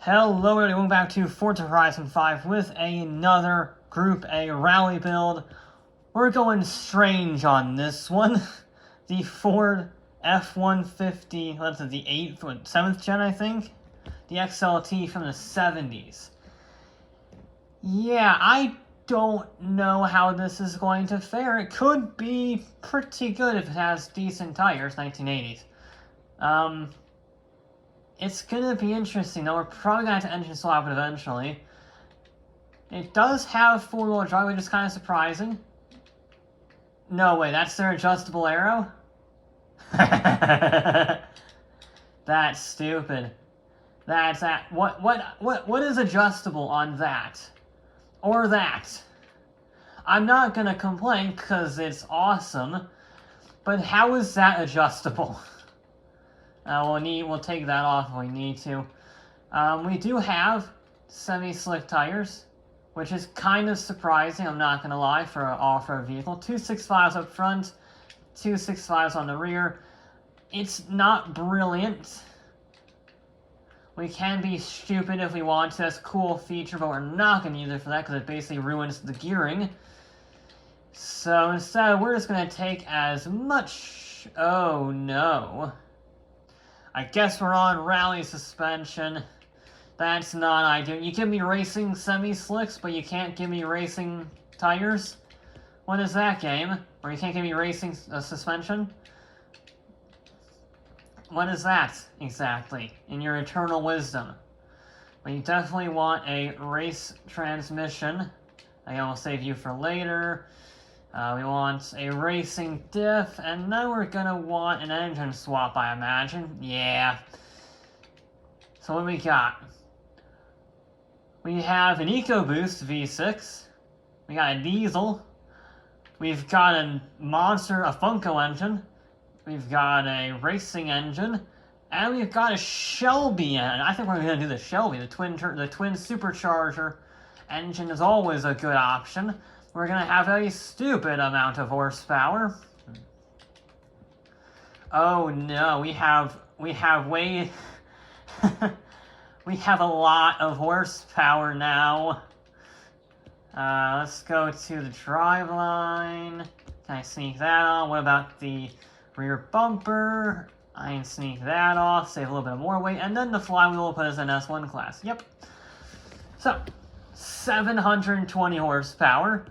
Hello everybody, welcome back to Forza Horizon 5 with another Group A rally build. We're going strange on this one. The Ford F150, what's it, the 7th gen I think? The XLT from the 70s. Yeah, I don't know how this is going to fare. It could be pretty good if it has decent tires, 1980s. It's gonna be interesting, though. We're probably gonna have to engine swap it eventually. It does have four-wheel drive, which is kind of surprising. No way, that's their adjustable aero? That's stupid. That's that. What is adjustable on that? Or that? I'm not gonna complain because it's awesome, but how is that adjustable? We'll take that off if we need to. We do have semi-slick tires, which is kind of surprising, I'm not going to lie, for an off-road vehicle. 265s up front, 265s on the rear. It's not brilliant. We can be stupid if we want to. That's a cool feature, but we're not going to use it for that because it basically ruins the gearing. So instead, we're just going to take as much... Oh no. I guess we're on rally suspension. That's not ideal. You give me racing semi-slicks, but you can't give me racing tires? What is that game? Or you can't give me racing suspension? What is that, exactly, in your eternal wisdom? But you definitely want a race transmission. I will save you for later. We want a racing diff, and then we're gonna want an engine swap, I imagine. Yeah. So what do we got? We have an EcoBoost V6. We got a diesel. We've got a monster, a Funko engine. We've got a racing engine. And we've got a Shelby engine. I think we're gonna do the Shelby. The twin supercharger engine is always a good option. We're gonna have a stupid amount of horsepower. Oh no, we have way we have a lot of horsepower now. Let's go to the driveline. Can I sneak that on? What about the rear bumper? I can sneak that off, save a little bit more weight, and then the flywheel will put us in S1 class. Yep. So 720 horsepower.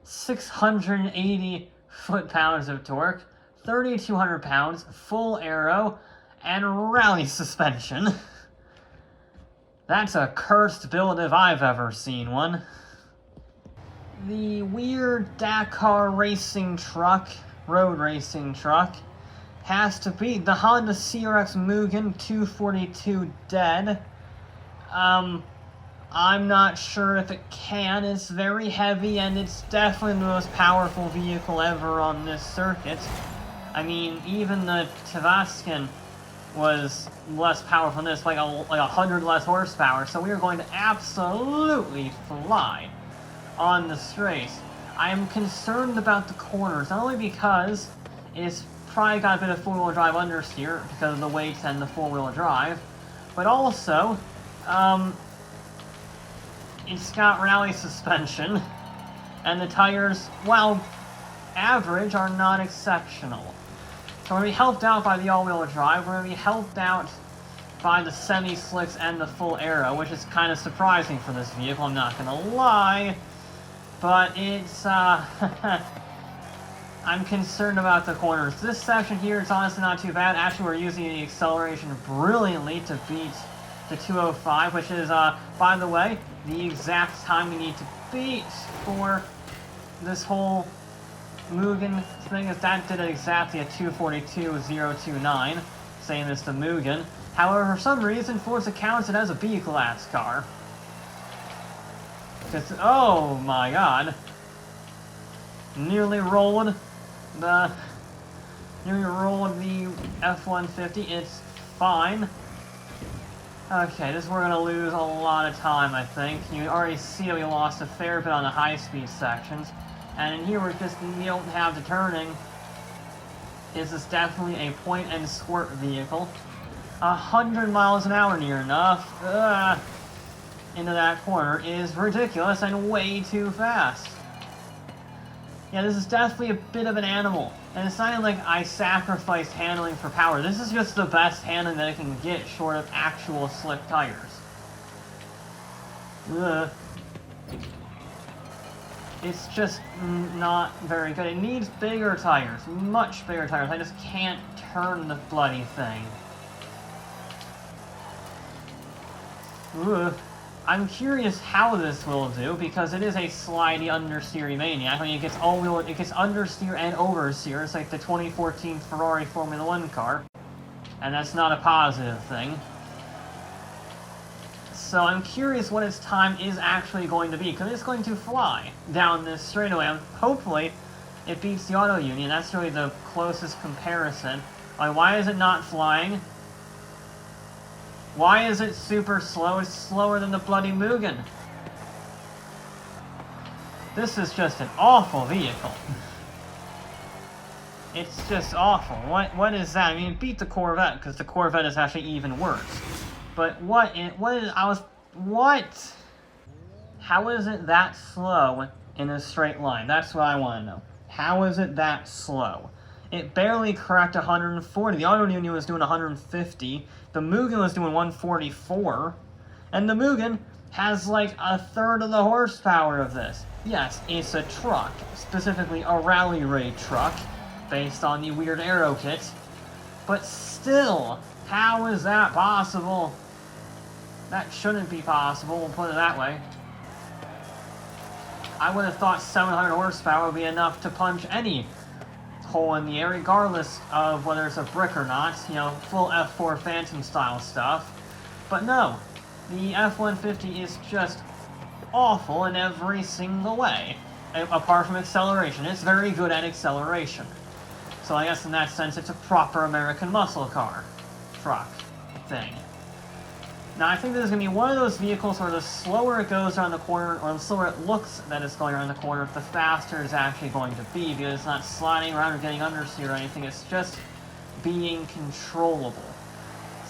680 foot-pounds of torque, 3,200 pounds, full aero, and rally suspension. That's a cursed build if I've ever seen one. The weird Dakar racing truck, road racing truck, has to be the Honda CRX Mugen 242 dead. I'm not sure if it can. It's very heavy, and it's definitely the most powerful vehicle ever on this circuit. I mean, even the Tavascan was less powerful than this, like 100 less horsepower, so we are going to absolutely fly on the straight. I am concerned about the corners, not only because it's probably got a bit of four-wheel drive understeer because of the weight and the four-wheel drive, but also, it's got rally suspension, and the tires, while average, are not exceptional. So we're going to be helped out by the all-wheel drive, we're going to be helped out by the semi-slicks and the full aero, which is kind of surprising for this vehicle, I'm not going to lie. But it's, I'm concerned about the corners. This section here is honestly not too bad. Actually, we're using the acceleration brilliantly to beat the 205, which is, by the way, the exact time we need to beat for this whole Mugen thing, is that did exactly a 242.029, saying this to Mugen. However, for some reason, Forza counts it as a B-class car. Because, oh my god. Nearly rolled the F-150, it's fine. Okay, this we're gonna lose a lot of time, I think. You already see that we lost a fair bit on the high-speed sections. And in here, we don't have the turning. This is definitely a point-and-squirt vehicle. 100 miles an hour near enough into that corner is ridiculous and way too fast. Yeah, this is definitely a bit of an animal. And it's not even like I sacrificed handling for power. This is just the best handling that I can get short of actual slick tires. Ugh. It's just not very good. It needs bigger tires, much bigger tires. I just can't turn the bloody thing. Ugh. I'm curious how this will do, because it is a slidey understeer maniac. I mean, it gets all-wheel, it gets understeer and oversteer. It's like the 2014 Ferrari Formula 1 car, and that's not a positive thing. So I'm curious what its time is actually going to be, because it's going to fly down this straightaway. Hopefully, it beats the Auto Union. That's really the closest comparison. Like, why is it not flying? Why is it super slow? It's slower than the bloody Mugen. This is just an awful vehicle. It's just awful. What is that? I mean, it beat the Corvette, because the Corvette is actually even worse. But how is it that slow in a straight line? That's what I want to know. How is it that slow? It barely cracked 140. The Auto Union was doing 150. The Mugen was doing 144. And the Mugen has like a third of the horsepower of this. Yes, it's a truck, specifically a rally raid truck, based on the weird aero kit. But still, how is that possible? That shouldn't be possible, we'll put it that way. I would have thought 700 horsepower would be enough to punch any hole in the air, regardless of whether it's a brick or not, you know, full F4 Phantom style stuff. But no, the F-150 is just awful in every single way, apart from acceleration. It's very good at acceleration. So I guess in that sense, it's a proper American muscle car truck thing. Now, I think this is going to be one of those vehicles where the slower it goes around the corner, or the slower it looks that it's going around the corner, the faster it's actually going to be, because it's not sliding around or getting understeer or anything, it's just being controllable.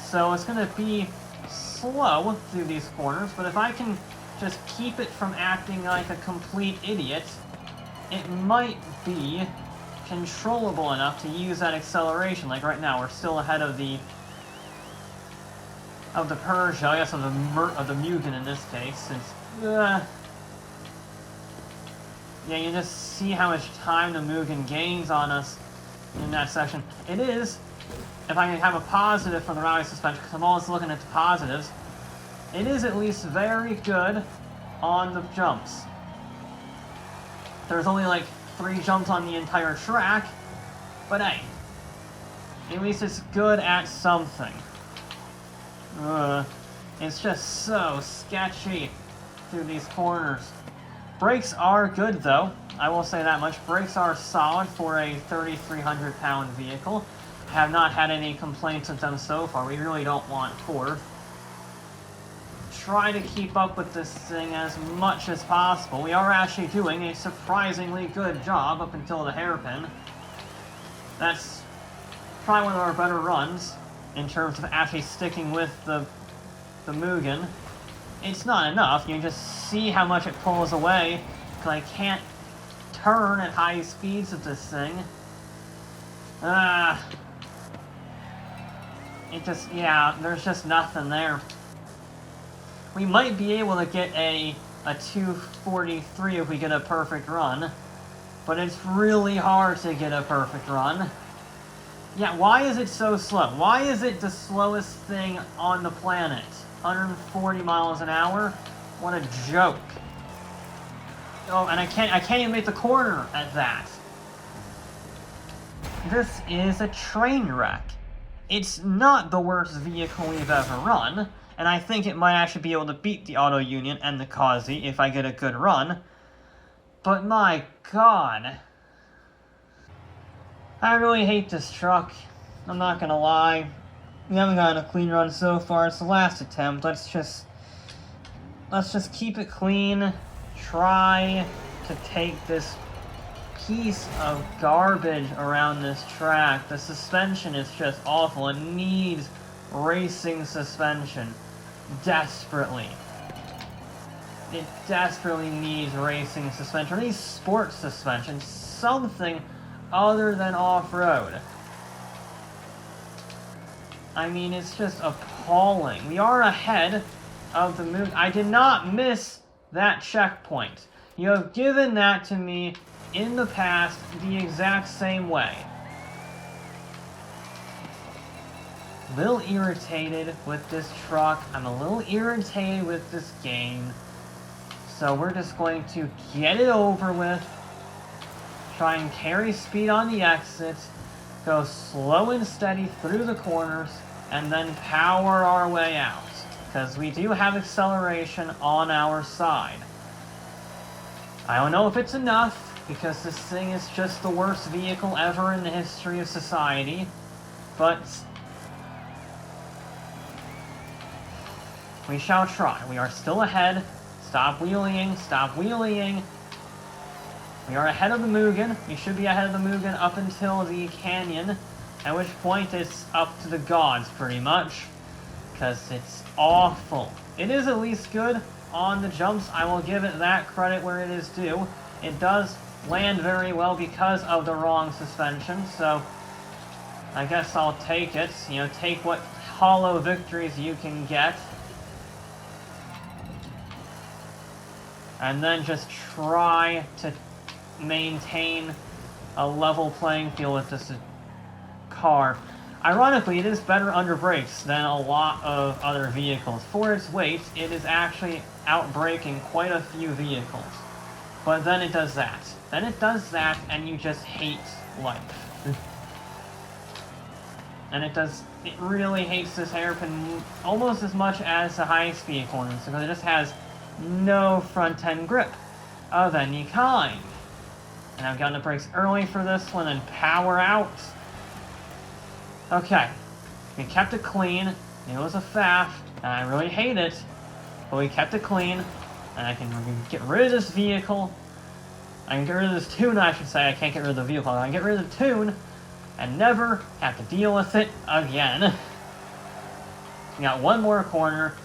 So it's going to be slow through these corners, but if I can just keep it from acting like a complete idiot, it might be controllable enough to use that acceleration. Like right now, we're still ahead of the Peugeot, I guess of the Mugen in this case, since, yeah, you just see how much time the Mugen gains on us in that section. It is, if I can have a positive for the rally suspension, because I'm always looking at the positives, it is at least very good on the jumps. There's only like 3 jumps on the entire track, but hey, at least it's good at something. It's just so sketchy through these corners. Brakes are good though, I will say that much. Brakes are solid for a 3,300 pound vehicle. Have not had any complaints with them so far. We really don't want Ford. Try to keep up with this thing as much as possible. We are actually doing a surprisingly good job up until the hairpin. That's probably one of our better runs in terms of actually sticking with the Mugen. It's not enough. You just see how much it pulls away, because I can't turn at high speeds with this thing. It just, yeah, there's just nothing there. We might be able to get a 243 if we get a perfect run, but it's really hard to get a perfect run. Yeah, why is it so slow? Why is it the slowest thing on the planet? 140 miles an hour? What a joke. Oh, and I can't even make the corner at that. This is a train wreck. It's not the worst vehicle we've ever run, and I think it might actually be able to beat the Auto Union and the Kazi if I get a good run. But my god. I really hate this truck. I'm not gonna lie. We haven't gotten a clean run so far. It's the last attempt. Let's just keep it clean. Try to take this piece of garbage around this track. The suspension is just awful. It needs racing suspension. Desperately. It desperately needs racing suspension, or needs sports suspension, something other than off-road. I mean, it's just appalling. We are ahead of the moon. I did not miss that checkpoint. You have given that to me in the past the exact same way. A little irritated with this truck. I'm a little irritated with this game. So we're just going to get it over with. Try and carry speed on the exits. Go slow and steady through the corners. And then power our way out. Because we do have acceleration on our side. I don't know if it's enough, because this thing is just the worst vehicle ever in the history of society. But we shall try. We are still ahead. Stop wheeling, stop wheeling. We are ahead of the Mugen. We should be ahead of the Mugen up until the canyon, at which point it's up to the gods, pretty much. Because it's awful. It is at least good on the jumps. I will give it that credit where it is due. It does land very well because of the wrong suspension, so I guess I'll take it. You know, take what hollow victories you can get. And then just try to maintain a level playing field with this car. Ironically, it is better under brakes than a lot of other vehicles. For its weight, it is actually outbraking quite a few vehicles. But then it does that. Then it does that, and you just hate life. And it really hates this hairpin almost as much as the high-speed corners, because it just has no front-end grip of any kind. And I've gotten the brakes early for this one and power out. Okay, we kept it clean. It was a faff, and I really hate it, but we kept it clean, and I can get rid of this vehicle. I can get rid of this tune, I should say. I can't get rid of the vehicle. I can get rid of the tune and never have to deal with it again. We got one more corner.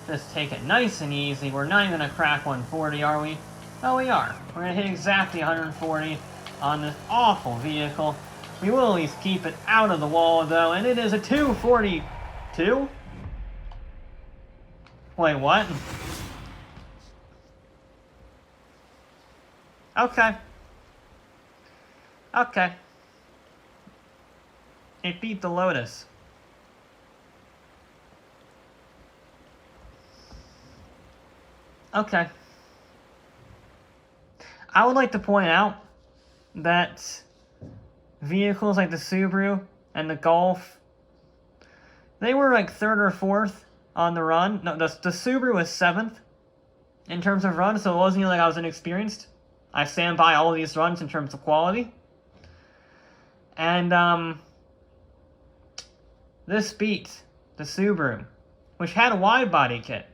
Just take it nice and easy. We're not even going to crack 140, are we? Oh, we are. We're going to hit exactly 140 on this awful vehicle. We will at least keep it out of the wall, though, and it is a 242? Wait, what? Okay. Okay. It beat the Lotus. Okay. I would like to point out that vehicles like the Subaru and the Golf, they were like 3rd or 4th on the run. No, the Subaru was 7th in terms of run, so it wasn't even like I was inexperienced. I stand by all of these runs in terms of quality. And, this beat the Subaru, which had a wide body kit,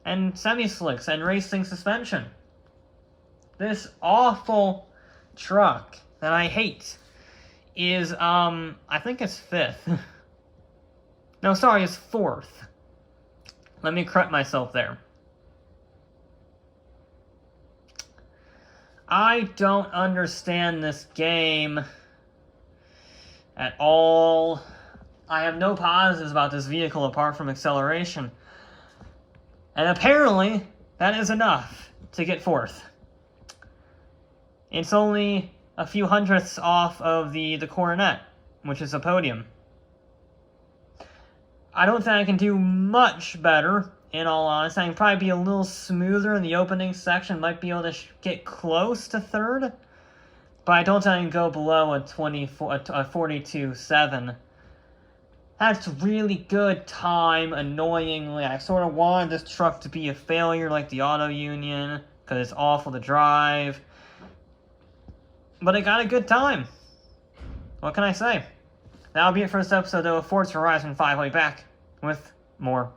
and semi-slicks, and racing suspension. This awful truck that I hate is, I think it's 5th. No, sorry, it's 4th. Let me correct myself there. I don't understand this game at all. I have no positives about this vehicle apart from acceleration. And apparently, that is enough to get 4th. It's only a few hundredths off of the Coronet, which is a podium. I don't think I can do much better, in all honesty. I can probably be a little smoother in the opening section, might be able to get close to 3rd, but I don't think I can go below a 42.7. That's really good time, annoyingly. I sort of wanted this truck to be a failure like the Auto Union, because it's awful to drive. But it got a good time. What can I say? That'll be it for this episode, though, of Forza Horizon 5. I'll be back with more